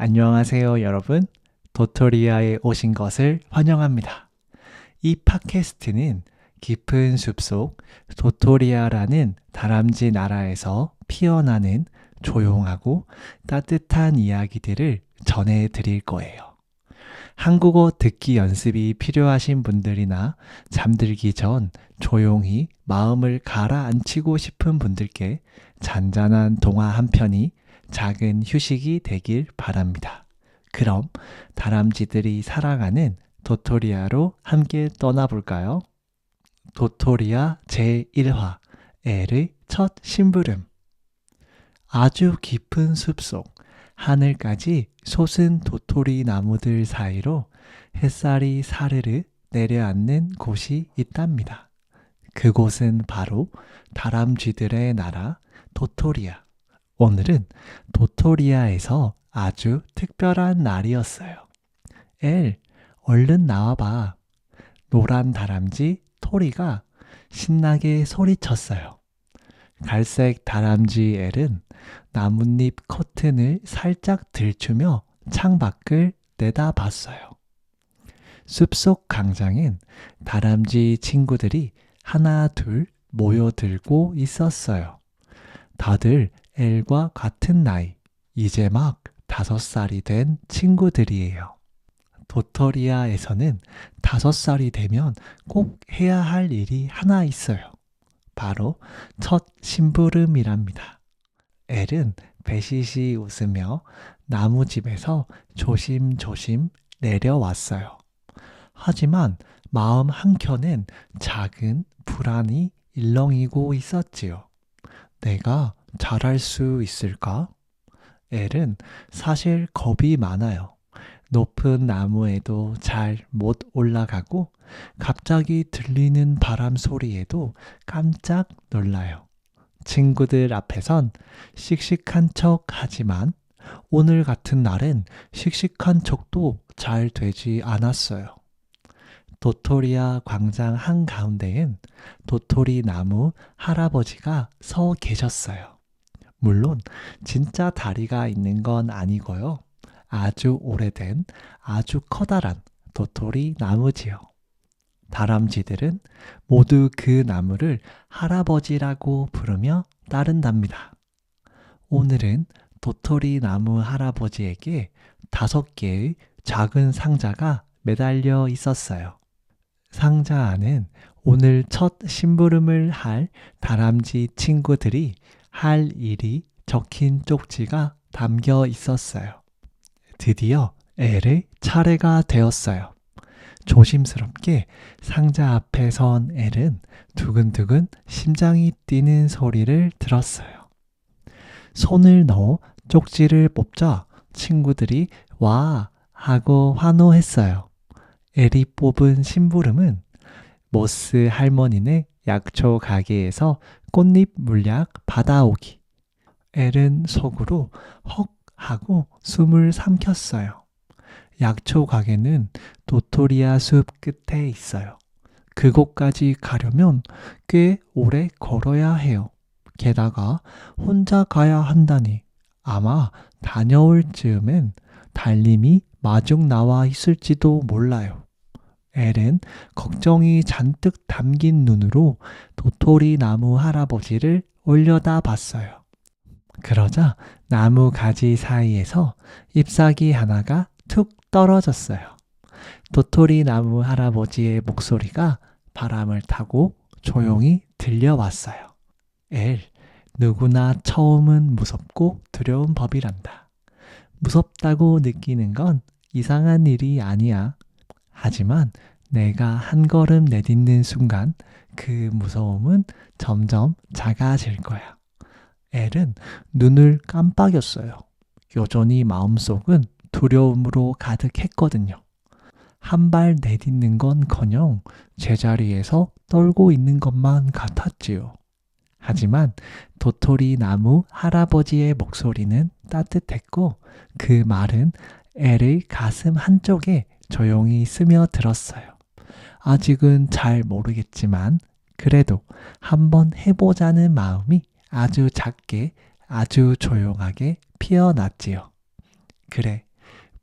안녕하세요, 여러분. 도토리아에 오신 것을 환영합니다. 이 팟캐스트는 깊은 숲속 도토리아라는 다람쥐 나라에서 피어나는 조용하고 따뜻한 이야기들을 전해드릴 거예요. 한국어 듣기 연습이 필요하신 분들이나 잠들기 전 조용히 마음을 가라앉히고 싶은 분들께 잔잔한 동화 한 편이 작은 휴식이 되길 바랍니다. 그럼 다람쥐들이 살아가는 도토리아로 함께 떠나볼까요? 도토리아 제1화 엘의 첫 심부름. 아주 깊은 숲속 하늘까지 솟은 도토리 나무들 사이로 햇살이 사르르 내려앉는 곳이 있답니다. 그곳은 바로 다람쥐들의 나라 도토리아. 오늘은 도토리아에서 아주 특별한 날이었어요. 엘, 얼른 나와봐. 노란 다람쥐 토리가 신나게 소리쳤어요. 갈색 다람쥐 엘은 나뭇잎 커튼을 살짝 들추며 창밖을 내다봤어요. 숲속 광장엔 다람쥐 친구들이 하나 둘 모여들고 있었어요. 다들 엘과 같은 나이, 이제 막 5살이 된 친구들이에요. 도토리아에서는 5살이 되면 꼭 해야 할 일이 하나 있어요. 바로 첫 심부름이랍니다. 엘은 배시시 웃으며 나무집에서 조심조심 내려왔어요. 하지만 마음 한켠엔 작은 불안이 일렁이고 있었지요. 내가 잘할 수 있을까? 엘은 사실 겁이 많아요. 높은 나무에도 잘 못 올라가고 갑자기 들리는 바람 소리에도 깜짝 놀라요. 친구들 앞에선 씩씩한 척 하지만 오늘 같은 날엔 씩씩한 척도 잘 되지 않았어요. 도토리아 광장 한가운데엔 도토리 나무 할아버지가 서 계셨어요. 물론 진짜 다리가 있는 건 아니고요. 아주 오래된 아주 커다란 도토리 나무지요. 다람쥐들은 모두 그 나무를 할아버지라고 부르며 따른답니다. 오늘은 도토리 나무 할아버지에게 5개의 작은 상자가 매달려 있었어요. 상자 안엔 오늘 첫 심부름을 할 다람쥐 친구들이 할 일이 적힌 쪽지가 담겨 있었어요. 드디어 엘의 차례가 되었어요. 조심스럽게 상자 앞에 선 엘은 두근두근 심장이 뛰는 소리를 들었어요. 손을 넣어 쪽지를 뽑자 친구들이 와 하고 환호했어요. 엘이 뽑은 심부름은 모스 할머니네 약초 가게에서 꽃잎 물약 받아오기. 엘은 속으로 헉 하고 숨을 삼켰어요. 약초 가게는 도토리아 숲 끝에 있어요. 그곳까지 가려면 꽤 오래 걸어야 해요. 게다가 혼자 가야 한다니 아마 다녀올 즈음엔 달님이 마중 나와 있을지도 몰라요. 엘은 걱정이 잔뜩 담긴 눈으로 도토리 나무 할아버지를 올려다 봤어요. 그러자 나무 가지 사이에서 잎사귀 하나가 툭 떨어졌어요. 도토리 나무 할아버지의 목소리가 바람을 타고 조용히 들려왔어요. 엘, 누구나 처음은 무섭고 두려운 법이란다. 무섭다고 느끼는 건 이상한 일이 아니야. 하지만 내가 한 걸음 내딛는 순간 그 무서움은 점점 작아질 거야. 엘은 눈을 깜빡였어요. 여전히 마음속은 두려움으로 가득했거든요. 한 발 내딛는 건커녕 제자리에서 떨고 있는 것만 같았지요. 하지만 도토리 나무 할아버지의 목소리는 따뜻했고 그 말은 엘의 가슴 한쪽에 조용히 스며들었어요. 아직은 잘 모르겠지만 그래도 한번 해보자는 마음이 아주 작게 아주 조용하게 피어났지요. 그래,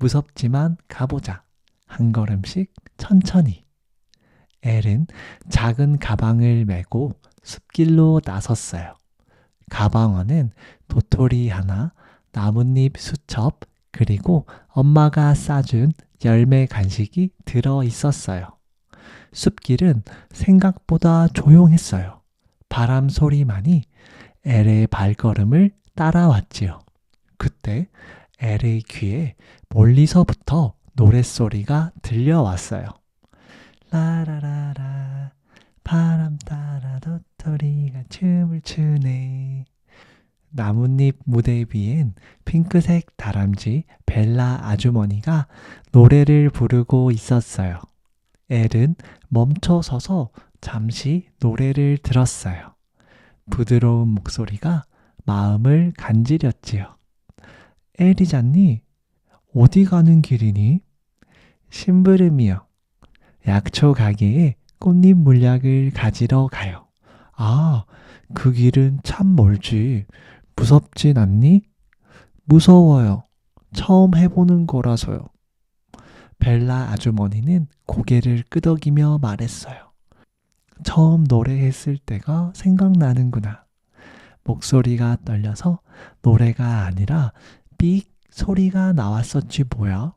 무섭지만 가보자. 한 걸음씩 천천히. 엘은 작은 가방을 메고 숲길로 나섰어요. 가방 안은 도토리 하나, 나뭇잎 수첩, 그리고 엄마가 싸준 열매 간식이 들어 있었어요. 숲길은 생각보다 조용했어요. 바람 소리만이 엘의 발걸음을 따라왔지요. 그때 엘의 귀에 멀리서부터 노랫소리가 들려왔어요. 라라라라 바람 따라 도토리가 춤을 추네. 나뭇잎 무대 위엔 핑크색 다람쥐 벨라 아주머니가 노래를 부르고 있었어요. 엘은 멈춰 서서 잠시 노래를 들었어요. 부드러운 목소리가 마음을 간지렸지요. 엘이잖니? 어디 가는 길이니? 심부름이요. 약초 가게에 꽃잎 물약을 가지러 가요. 아, 그 길은 참 멀지. 무섭진 않니? 무서워요. 처음 해보는 거라서요. 벨라 아주머니는 고개를 끄덕이며 말했어요. 처음 노래했을 때가 생각나는구나. 목소리가 떨려서 노래가 아니라 삑 소리가 나왔었지 뭐야.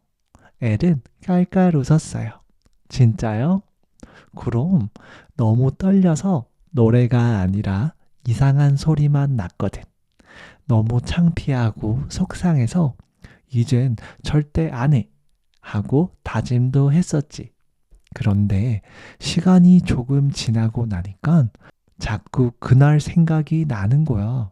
엘은 깔깔 웃었어요. 진짜요? 그럼 너무 떨려서 노래가 아니라 이상한 소리만 났거든. 너무 창피하고 속상해서 이젠 절대 안 해 하고 다짐도 했었지. 그런데 시간이 조금 지나고 나니까 자꾸 그날 생각이 나는 거야.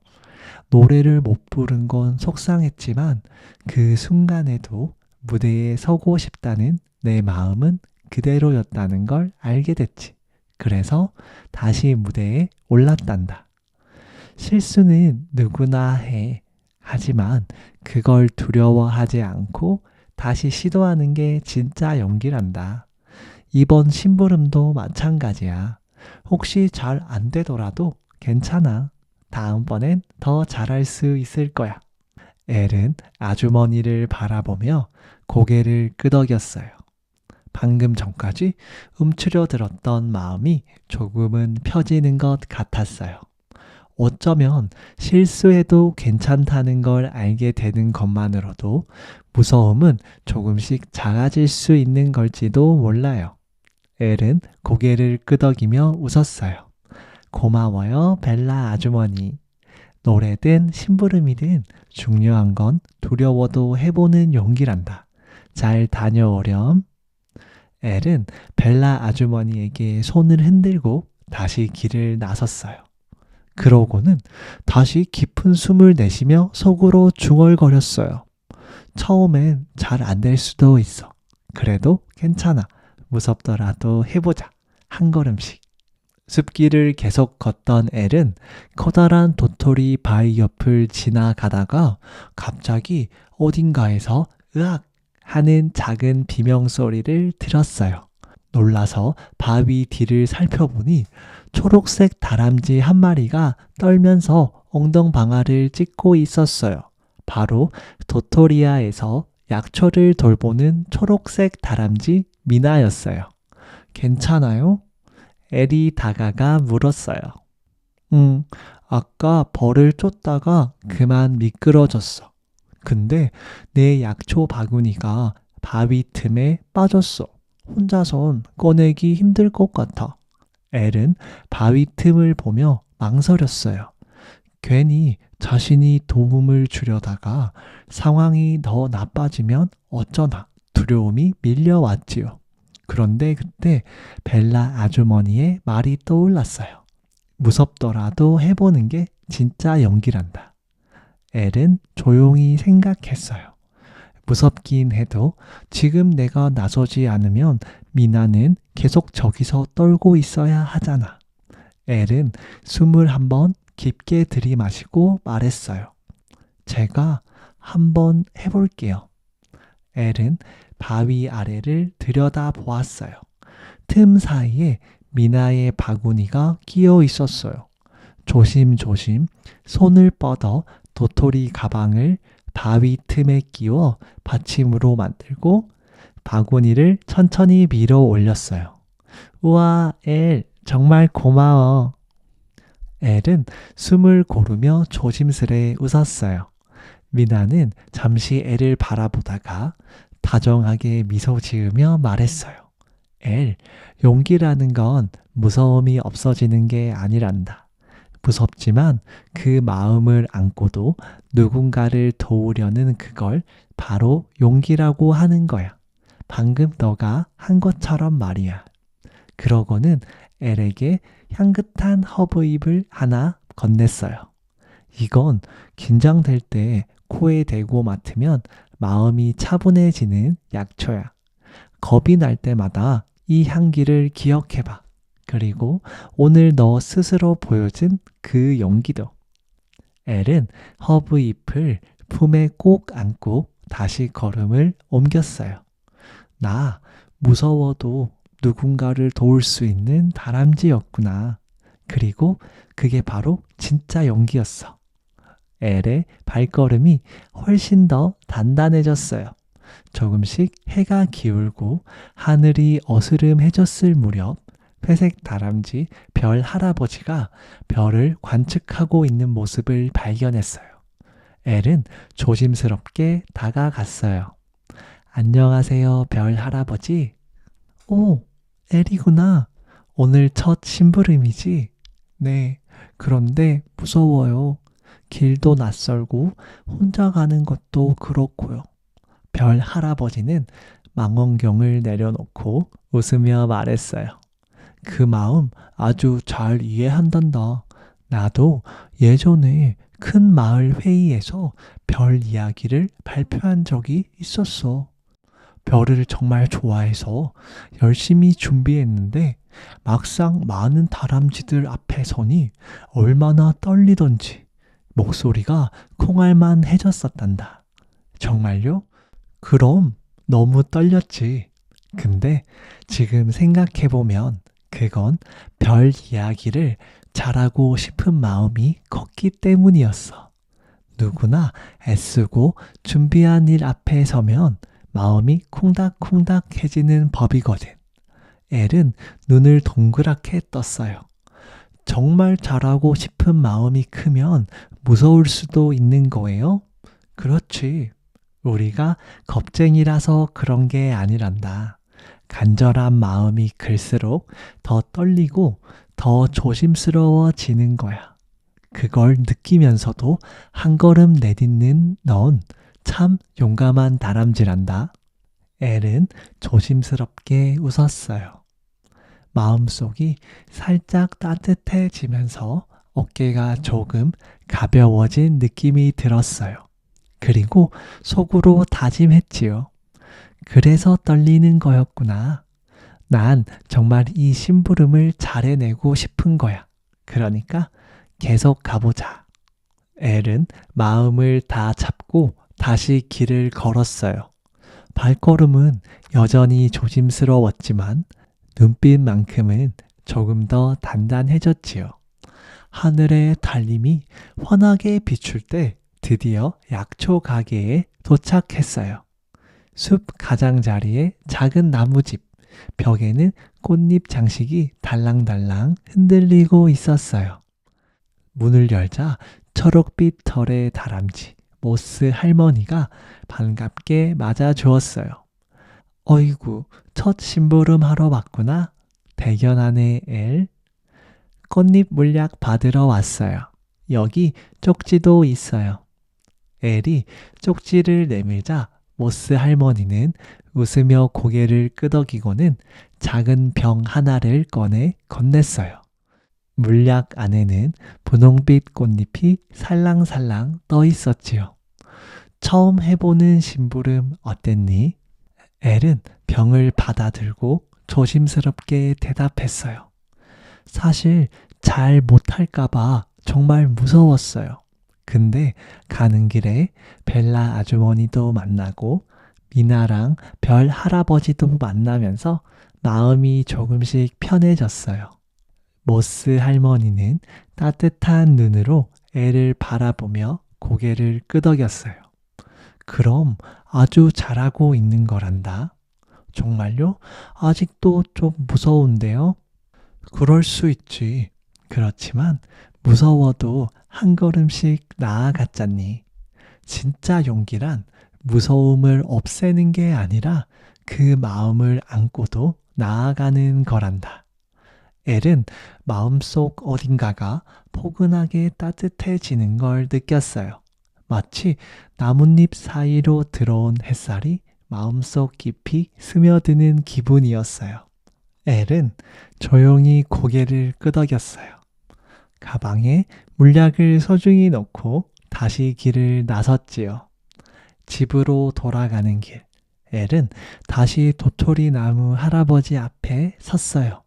노래를 못 부른 건 속상했지만 그 순간에도 무대에 서고 싶다는 내 마음은 그대로였다는 걸 알게 됐지. 그래서 다시 무대에 올랐단다. 실수는 누구나 해. 하지만 그걸 두려워하지 않고 다시 시도하는 게 진짜 용기란다. 이번 심부름도 마찬가지야. 혹시 잘 안 되더라도 괜찮아. 다음번엔 더 잘할 수 있을 거야. 엘은 아주머니를 바라보며 고개를 끄덕였어요. 방금 전까지 움츠려 들었던 마음이 조금은 펴지는 것 같았어요. 어쩌면 실수해도 괜찮다는 걸 알게 되는 것만으로도 무서움은 조금씩 작아질 수 있는 걸지도 몰라요. 엘은 고개를 끄덕이며 웃었어요. 고마워요, 벨라 아주머니. 노래든 심부름이든 중요한 건 두려워도 해보는 용기란다. 잘 다녀오렴. 엘은 벨라 아주머니에게 손을 흔들고 다시 길을 나섰어요. 그러고는 다시 깊은 숨을 내쉬며 속으로 중얼거렸어요. 처음엔 잘 안 될 수도 있어. 그래도 괜찮아. 무섭더라도 해보자. 한 걸음씩. 숲길을 계속 걷던 엘은 커다란 도토리 바위 옆을 지나가다가 갑자기 어딘가에서 으악 하는 작은 비명소리를 들었어요. 놀라서 바위 뒤를 살펴보니 초록색 다람쥐 한 마리가 떨면서 엉덩방아를 찢고 있었어요. 바로 도토리아에서 약초를 돌보는 초록색 다람쥐 미나였어요. 괜찮아요? 엘이 다가가 물었어요. 아까 벌을 쫓다가 그만 미끄러졌어. 근데 내 약초 바구니가 바위 틈에 빠졌어. 혼자선 꺼내기 힘들 것 같아. 엘은 바위 틈을 보며 망설였어요. 괜히 자신이 도움을 주려다가 상황이 더 나빠지면 어쩌나 두려움이 밀려왔지요. 그런데 그때 벨라 아주머니의 말이 떠올랐어요. 무섭더라도 해보는 게 진짜 용기란다. 엘은 조용히 생각했어요. 무섭긴 해도 지금 내가 나서지 않으면 미나는 계속 저기서 떨고 있어야 하잖아. 엘은 숨을 한번 깊게 들이마시고 말했어요. 제가 한번 해볼게요. 엘은 바위 아래를 들여다보았어요. 틈 사이에 미나의 바구니가 끼어 있었어요. 조심조심 손을 뻗어 도토리 가방을 바위 틈에 끼워 받침으로 만들고 바구니를 천천히 밀어 올렸어요. 우와, 엘, 정말 고마워. 엘은 숨을 고르며 조심스레 웃었어요. 미나는 잠시 엘을 바라보다가 다정하게 미소 지으며 말했어요. 엘, 용기라는 건 무서움이 없어지는 게 아니란다. 무섭지만 그 마음을 안고도 누군가를 도우려는 그걸 바로 용기라고 하는 거야. 방금 너가 한 것처럼 말이야. 그러고는 엘에게 향긋한 허브잎을 하나 건넸어요. 이건 긴장될 때 코에 대고 맡으면 마음이 차분해지는 약초야. 겁이 날 때마다 이 향기를 기억해봐. 그리고 오늘 너 스스로 보여준 그 용기도. 엘은 허브잎을 품에 꼭 안고 다시 걸음을 옮겼어요. 나 무서워도 누군가를 도울 수 있는 다람쥐였구나. 그리고 그게 바로 진짜 용기였어. 엘의 발걸음이 훨씬 더 단단해졌어요. 조금씩 해가 기울고 하늘이 어스름해졌을 무렵 회색 다람쥐 별 할아버지가 별을 관측하고 있는 모습을 발견했어요. 엘은 조심스럽게 다가갔어요. 안녕하세요, 별 할아버지. 오, 엘이구나. 오늘 첫 심부름이지? 네, 그런데 무서워요. 길도 낯설고 혼자 가는 것도 그렇고요. 별 할아버지는 망원경을 내려놓고 웃으며 말했어요. 그 마음 아주 잘 이해한단다. 나도 예전에 큰 마을 회의에서 별 이야기를 발표한 적이 있었어. 별을 정말 좋아해서 열심히 준비했는데 막상 많은 다람쥐들 앞에 서니 얼마나 떨리던지 목소리가 콩알만 해졌었단다. 정말요? 그럼 너무 떨렸지. 근데 지금 생각해보면 그건 별 이야기를 잘하고 싶은 마음이 컸기 때문이었어. 누구나 애쓰고 준비한 일 앞에 서면 마음이 콩닥콩닥해지는 법이거든. 엘은 눈을 동그랗게 떴어요. 정말 잘하고 싶은 마음이 크면 무서울 수도 있는 거예요? 그렇지. 우리가 겁쟁이라서 그런 게 아니란다. 간절한 마음이 클수록 더 떨리고 더 조심스러워지는 거야. 그걸 느끼면서도 한 걸음 내딛는 넌 참 용감한 다람쥐란다. 엘은 조심스럽게 웃었어요. 마음속이 살짝 따뜻해지면서 어깨가 조금 가벼워진 느낌이 들었어요. 그리고 속으로 다짐했지요. 그래서 떨리는 거였구나. 난 정말 이 심부름을 잘 해내고 싶은 거야. 그러니까 계속 가보자. 엘은 마음을 다 잡고 다시 길을 걸었어요. 발걸음은 여전히 조심스러웠지만 눈빛만큼은 조금 더 단단해졌지요. 하늘의 달림이 환하게 비출 때 드디어 약초 가게에 도착했어요. 숲 가장자리에 작은 나무집, 벽에는 꽃잎 장식이 달랑달랑 흔들리고 있었어요. 문을 열자 초록빛 털의 다람쥐, 모스 할머니가 반갑게 맞아주었어요. 어이구, 첫 심부름 하러 왔구나. 대견하네, 엘. 꽃잎 물약 받으러 왔어요. 여기 쪽지도 있어요. 엘이 쪽지를 내밀자 모스 할머니는 웃으며 고개를 끄덕이고는 작은 병 하나를 꺼내 건넸어요. 물약 안에는 분홍빛 꽃잎이 살랑살랑 떠 있었지요. 처음 해보는 심부름 어땠니? 엘은 병을 받아들고 조심스럽게 대답했어요. 사실 잘 못할까봐 정말 무서웠어요. 근데 가는 길에 벨라 아주머니도 만나고 미나랑 별 할아버지도 만나면서 마음이 조금씩 편해졌어요. 모스 할머니는 따뜻한 눈으로 애를 바라보며 고개를 끄덕였어요. 그럼 아주 잘하고 있는 거란다. 정말요? 아직도 좀 무서운데요? 그럴 수 있지. 그렇지만 무서워도 한 걸음씩 나아갔잖니. 진짜 용기란 무서움을 없애는 게 아니라 그 마음을 안고도 나아가는 거란다. 엘은 마음속 어딘가가 포근하게 따뜻해지는 걸 느꼈어요. 마치 나뭇잎 사이로 들어온 햇살이 마음속 깊이 스며드는 기분이었어요. 엘은 조용히 고개를 끄덕였어요. 가방에 물약을 소중히 넣고 다시 길을 나섰지요. 집으로 돌아가는 길. 엘은 다시 도토리 나무 할아버지 앞에 섰어요.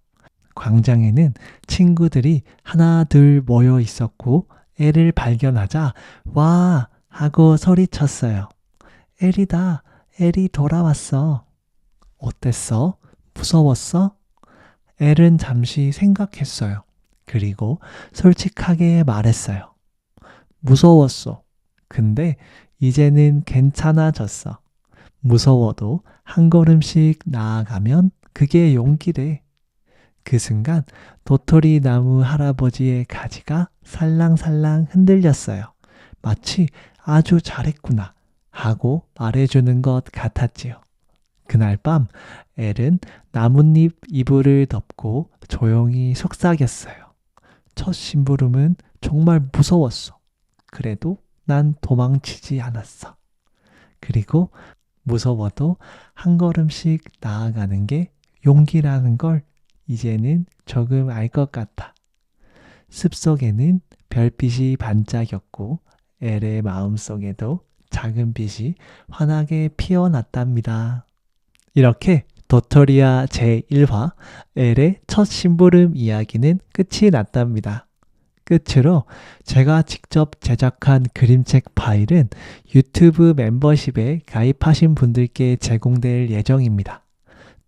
광장에는 친구들이 하나 둘 모여 있었고 엘을 발견하자 와 하고 소리쳤어요. 엘이다. 엘이 돌아왔어. 어땠어? 무서웠어? 엘은 잠시 생각했어요. 그리고 솔직하게 말했어요. 무서웠어. 근데 이제는 괜찮아졌어. 무서워도 한 걸음씩 나아가면 그게 용기래. 그 순간 도토리 나무 할아버지의 가지가 살랑살랑 흔들렸어요. 마치 아주 잘했구나 하고 말해주는 것 같았지요. 그날 밤 엘은 나뭇잎 이불을 덮고 조용히 속삭였어요. 첫 심부름은 정말 무서웠어. 그래도 난 도망치지 않았어. 그리고 무서워도 한 걸음씩 나아가는 게 용기라는 걸 이제는 조금 알 것 같아. 숲속에는 별빛이 반짝였고 엘의 마음속에도 작은 빛이 환하게 피어났답니다. 이렇게 도토리아 제1화 엘의 첫 심부름 이야기는 끝이 났답니다. 끝으로 제가 직접 제작한 그림책 파일은 유튜브 멤버십에 가입하신 분들께 제공될 예정입니다.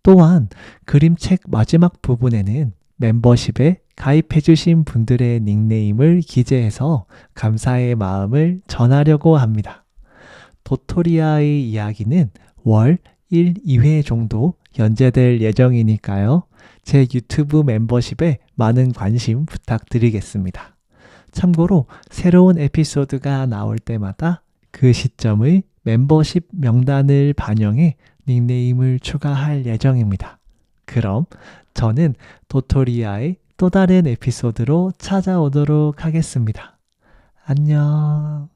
또한 그림책 마지막 부분에는 멤버십에 가입해주신 분들의 닉네임을 기재해서 감사의 마음을 전하려고 합니다. 도토리아의 이야기는 월 1, 2회 정도 연재될 예정이니까요. 제 유튜브 멤버십에 많은 관심 부탁드리겠습니다. 참고로 새로운 에피소드가 나올 때마다 그 시점의 멤버십 명단을 반영해 닉네임을 추가할 예정입니다. 그럼 저는 도토리아의 또 다른 에피소드로 찾아오도록 하겠습니다. 안녕.